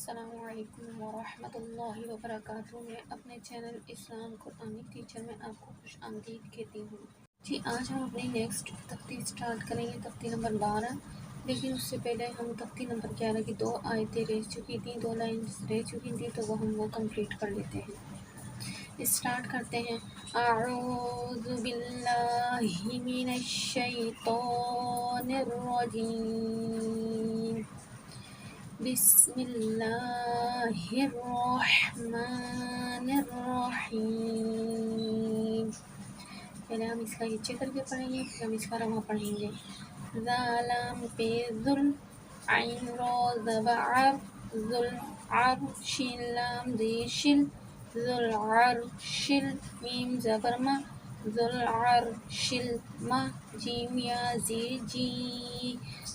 السلام علیکم ورحمۃ اللہ وبرکاتہ۔ میں اپنے چینل اسلام قرآنی ٹیچر میں آپ کو خوش آمدید کہتی ہوں۔ جی آج ہم اپنی نیکسٹ تختی سٹارٹ کریں گے، تختی نمبر 12۔ لیکن اس سے پہلے ہم تختی نمبر 11 کی 2 آیتیں رہ چکی تھیں، 2 لائنز رہ چکی تھیں، تو وہ کمپلیٹ کر لیتے ہیں۔ اسٹارٹ کرتے ہیں۔ اعوذ باللہ من الشیطان الرجیم، بسم اللہ الرحمن الرحیم۔ پہلے ہم اس کا نیچے کر کے پڑھیں گے، پھر ہم اس کا رواں پڑھیں گے۔ ذالام پہ ذل، عین را زبر ذل عرش لام ریشل ذل عرشل میم زبرما ذل عرشل ما جیم یا زیر جی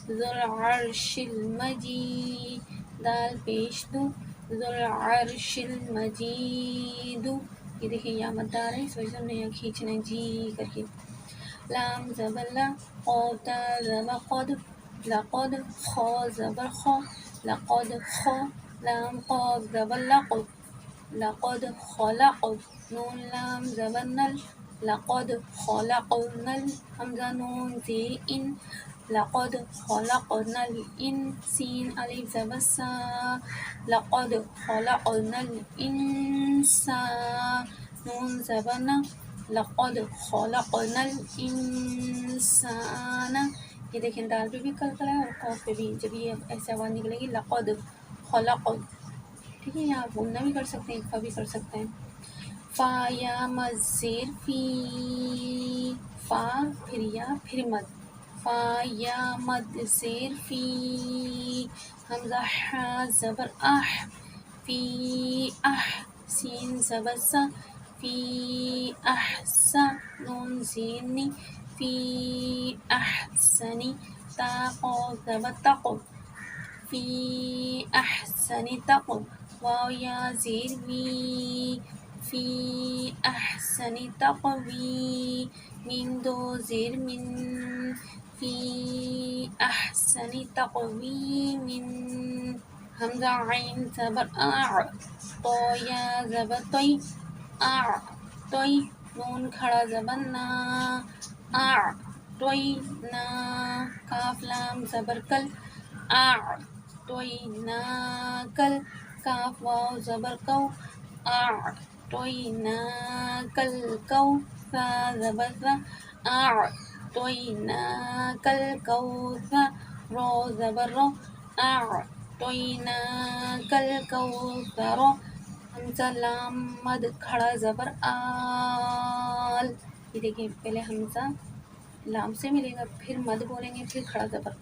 ذل عرشل مجید دال پیش دو ذل عرشل مجید۔ یہ دیکھیں یا مدار ہے، اس وجہ سے ہم نے یہاں کھینچنا ہے جی کر کے۔ لام زبر لا، قاف تا زبر قد، لقد خا زبر خا لقد خا، لام قاف زبر لقد لقد خلق، نون لام زبر نل لقد خلقنا حمزہ نون زیر ان لقد خلقنا الان، سین الف زبر سا لقد خلقنا الانسان، نون زبر نا لقد خلقنا الانسان۔ یہ دیکھیں دال پہ بھی کلکلا ہے اور قاف پہ بھی، جب یہ ایسے آواز نکلے گی لقد خلق، ٹھیک ہے، یہاں آپ بولنا بھی کر سکتے ہیں، اکفا بھی کر سکتے ہیں۔ فا یا مزیر فی، فا پھر یا پھر مد، فا یا مد زیر فی، حمزہ حا زبر اح، فی اح، سین زبر سا، فی احسا، نون زیر نی، فی احسنی، تا قاف زبر تق، فی احسن تقو، واو یا زیر وی، فی احسن تقوی، میم دو زیر من، فی احسن تقویم، حمزہ عین زبر اع، تو یا زبر توی، اع توی، نون کھڑا زبر نا، اع توی نا، کاف لام زبر کل، اع توی نا کل، کاف واو زبر کو، اع توی نا کل کو، ثا زبر ذا، اع توی نا کل کو ثا، رو زبر رو، اع توی نا کل کو ثرو، حمزہ لام مد کھڑا زبر آل۔ یہ دیکھیں پہلے حمزہ لام سے ملے گا، پھر مد بولیں گے، پھر کھڑا زبر،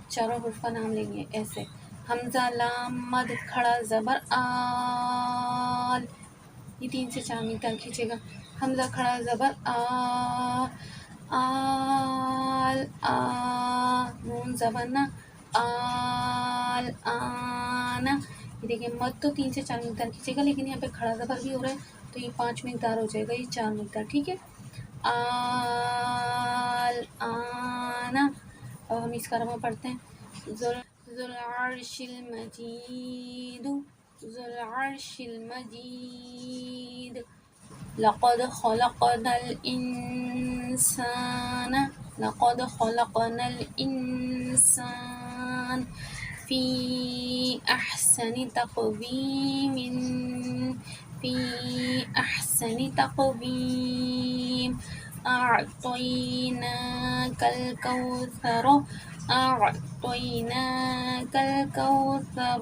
چاروں حروف کا نام لیں گے ایسے۔ حمزہ لام مد کھڑا زبر آل، یہ 3 سے 4 مقدار کھینچے گا۔ حمزہ کھڑا زبر آ، آل آ، نون زبر نا، آل آنا۔ یہ دیکھیں مد تو 3 سے 4 مقدار کھینچے گا، لیکن یہاں پہ کھڑا زبر بھی ہو رہا ہے تو یہ 5 مقدار ہو جائے گا، یہ 4 مقدار، ٹھیک ہے۔ آل آنا۔ اب ہم اس کا رواں پڑھتے ہیں۔ ذو العرش المجید، ذو العرش المجید، لقد خلقنا الانسان، لقد خلقنا الانسان، فی احسن تقویم، فی احسن تقویم، اعطیناک الکوثر، اعطیناک الکوثر،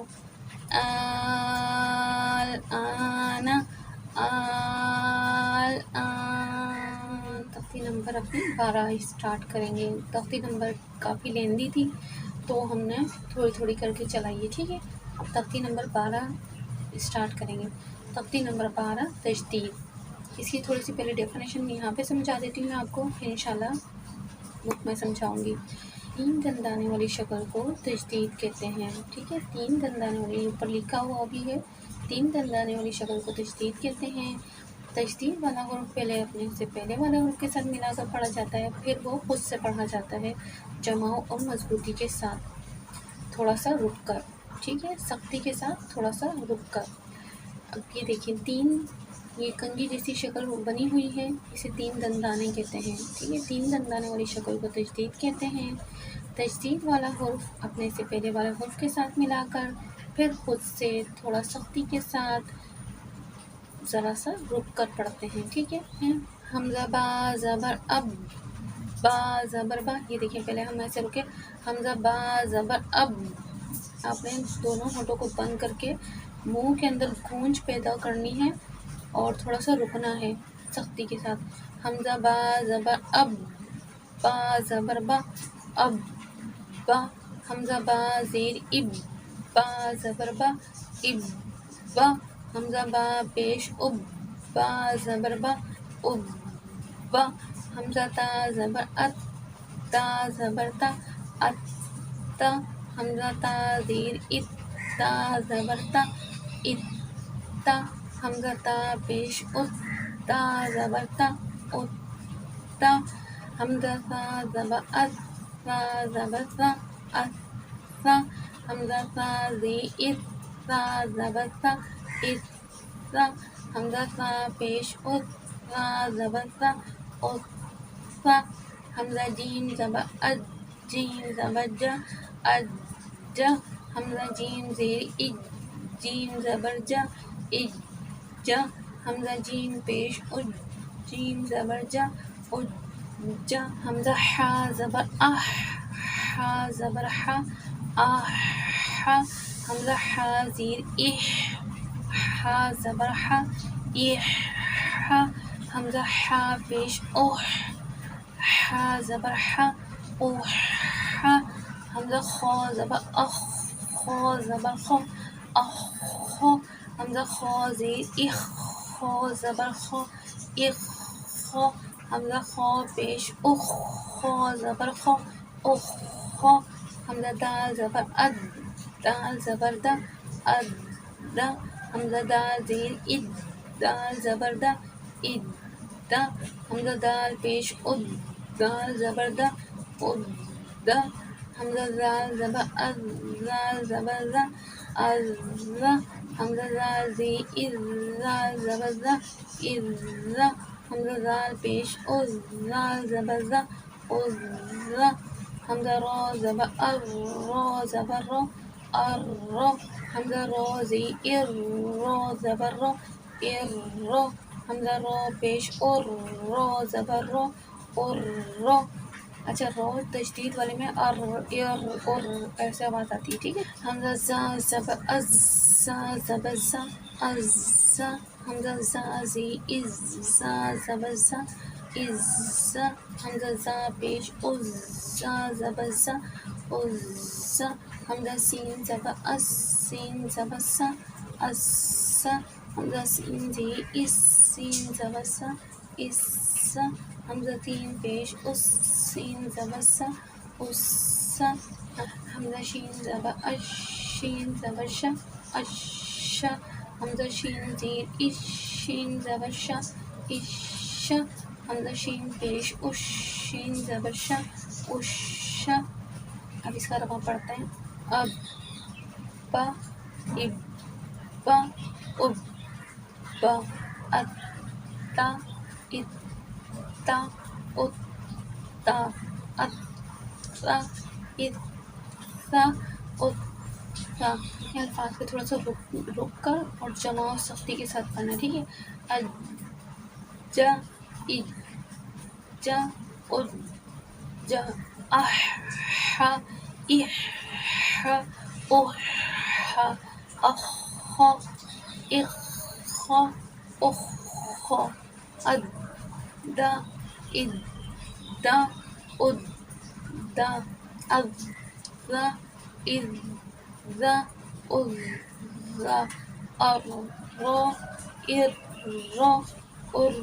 الآن الآن۔ تختی نمبر اپنی 12 اسٹارٹ کریں گے۔ تختی نمبر کافی لیندی تھی تو ہم نے تھوڑی تھوڑی کر کے چلائی ہے، ٹھیک ہے۔ اب تختی نمبر 12 اسٹارٹ کریں گے۔ تختی نمبر 12 تجدید، اس کی تھوڑی سی پہلے ڈیفینیشن یہاں پہ سمجھا دیتی ہوں میں آپ کو، پھر انشاءاللہ بک میں سمجھاؤں گی۔ 3 دندانے والی شکل کو تجدید کہتے ہیں، ٹھیک ہے۔ 3 دندانے والی، اوپر لکھا ہوا بھی ہے، 3 دندانے والی شکل کو تجدید کہتے ہیں۔ تجدید والا حرف پہلے اپنے سے پہلے والے حرف کے ساتھ ملا کر پڑھا جاتا ہے، پھر وہ خود سے پڑھا جاتا ہے جماؤ اور مضبوطی کے ساتھ، تھوڑا سا رک کر۔ ٹھیک ہے، سختی کے ساتھ تھوڑا سا رک کر. اب یہ دیکھیں تین، یہ کنگھی جیسی شکل بنی ہوئی ہے، اسے تین دندانے کہتے ہیں. ٹھیک ہے، تین دندانے والی شکل کو تجدید کہتے ہیں. تجدید والا حرف اپنے سے پہلے والے حرف کے ساتھ ملا کر پھر خود سے تھوڑا سختی کے ساتھ ذرا سا رک کر پڑھتے ہیں. ٹھیک ہے، حمزہ با زبر اب، با زبر با. یہ دیکھیں پہلے ہم ایسے رکے، حمزہ با زبر اب. آپ نے دونوں ہونٹوں کو بند کر کے منہ کے اندر گونج پیدا کرنی ہے اور تھوڑا سا رکنا ہے سختی کے ساتھ. حمزہ با زبر اب، با زبر با اب، با. حمزہ با زیر اب، با زبر با اب، با. حمزہ با پیش اب، با زبر با اب، با. حمزہ تا زبر ات، تا زبر تا ات، تا. حمزہ تا زیر ات، تا زبر تا ات، تا. حمزہ تا پیش ات، تا زبر تا ات، تا. حمزہ تا زبر ات، تا زبر تا ات، تا. حمزہ تا زیر ات، تا زبر تا ات، تا. حمزہ تا پیش ات، تا زبر تا ات، تا. حمزہ جیم زبر اد، جیم زبر جا اد، جا. حمزہ جیم زیر اج، جیم زبر جا اج، جا. حمزہ جیم پیش اج، جیم زبر جا اج، جا. حمزہ حا زبر اح، حا زبر حا آہ، حا. حمزہ حا زیر اح، حا زبر حا اح، حا. حمزہ حا پیش اوہ، حا زبر حا اوہ، حا. حمزہ خا زبر اخ، خا زبر خا اخ، خا. حمزہ خا زیر اخ، خا زبر خا اخ، خا. حمزہ خا پیش اخ، خا زبر خا اخ، خا. حمزہ دال زبر اد، دال زبر دا اد، دا. حمزہ دال زیر اد، دال زبر دا اد، دا. حمزہ دال پیش اد، دال زبر دا اد، دا. حمزہ زال زبر از، زال زبر زا از، زا. حمزہ زال زیر از، زال زبر زا از، زا. حمزہ زال پیش از، زال زبر زا از، زا. حمزہ را زبر ار، را زبر را ار، را. حمزہ را زیر ار، را زبر را ار، را. حمزہ را پیش ار، را زبر را ار، را. اچھا را تشدید والے میں ار ار ار ایسے آواز آتی ہے. ٹھیک ہے. حمزہ زا زبر از، زا زبر زا از، زا. حمزہ زا زیر از، زا زبر زا از، زا. حمزہ زا پیش از، زا زبر زا از، زا. حمزہ سین زبر اس، سین زبر سا اس، سا. حمزہ سین زیر اس، سین زبر سا اس، سا. حمزہ تین پیش اس، سین زبر سا اس، سا. حمزہ شین زبر اش، شین زبر شا اش، شا. حمزہ شین زیر اش، شین زبر شا اش، شا. حمزہ شین پیش اش، شین زبر شا اش، شا. اب اس کا رقم پڑھتے ہیں. اب، با، اب، با، اب، با. ات، تا، ات، تا، ات، تا. ات، تا، ات، تا، ات، تا. یہ الفاظ کو تھوڑا سا رک کر اور جمع اور سختی کے ساتھ پڑھنا. ٹھیک ہے. اج، جا، اج، جا، اج، جا. اح، حا، اح، حا، اوہ، حا. اخ، خا، اخ، خا، اخ، خا. اد، دا، اد، دا، اد، دا. اذ، ذا، اذ، ذا، اذ، ذا. ار، را، ار، را، ار،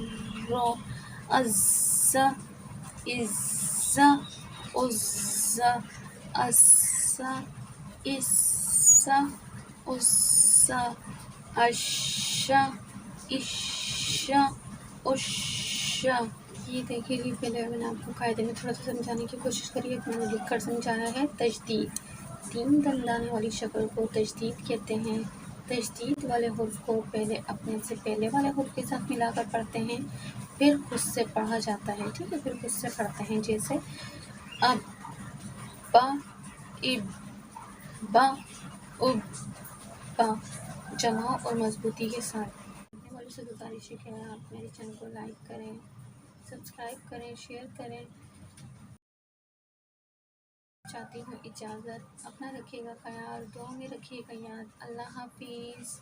را. عزا، عزا، عزا. عصا، عصا، عصا. عشا، عشا، عشا. یہ دیکھیے پہلے میں نے آپ کو قاعدے میں تھوڑا سا سمجھانے کی کوشش کری ہے. میں نے لکھ کر سمجھایا ہے. تجدید تین دندانے والی شکل کو تجدید کہتے ہیں۔ تجدید والے حرف کو پہلے اپنے سے پہلے والے حرف کے ساتھ ملا کر پڑھتے ہیں، پھر خود سے پڑھا جاتا ہے، ٹھیک ہے، پھر خود سے پڑھتے ہیں، جیسے اب، با، اب، با، اب، با، جمع اور مضبوطی کے ساتھ۔ دیکھنے والوں سے گزارش ہے کہ آپ میرے چینل کو لائک کریں، سبسکرائب کریں، شیئر کریں۔ چاہتی ہوں اجازت، اپنا رکھیے گا خیال، دعا میں رکھیے گا یاد۔ اللہ حافظ۔